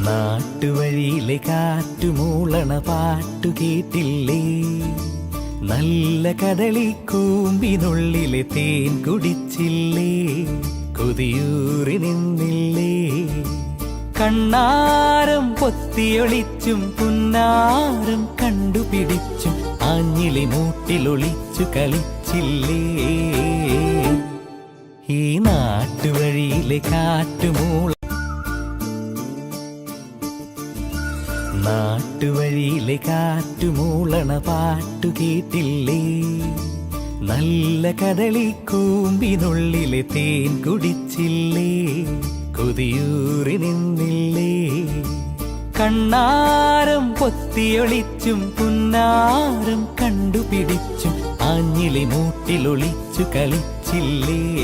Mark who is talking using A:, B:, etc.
A: നാട്ടുവഴിയിലെ കാറ്റുമൂളണ പാട്ടു കേട്ടില്ലേ? നല്ല കദളിക്കൂമ്പിനുള്ളിലെ തേൻ കുടിച്ചില്ലേ? കൊതിയൂറി നിന്നില്ലേ? കണ്ണാരം പൊത്തിയൊളിച്ചും പുന്നാരം കണ്ടുപിടിച്ചും ആഞ്ഞിലി മൂട്ടിലൊളിച്ചു കളിച്ചില്ലേ? ഈ നാട്ടുവഴിയിലെ കാറ്റുമൂള നാട്ടുവഴിയിലെ കാറ്റുമൂളണ പാട്ടു കേട്ടില്ലേ? നല്ല കദളിക്കൂമ്പിനുള്ളിലെ തേൻ കുടിച്ചില്ലേ? കൊതിയൂറി നിന്നില്ലേ? കണ്ണാരം പൊത്തിയൊളിച്ചും പുന്നാരം കണ്ടുപിടിച്ചും ആഞ്ഞിലി മൂട്ടിലൊളിച്ചു കളിച്ചില്ലേ?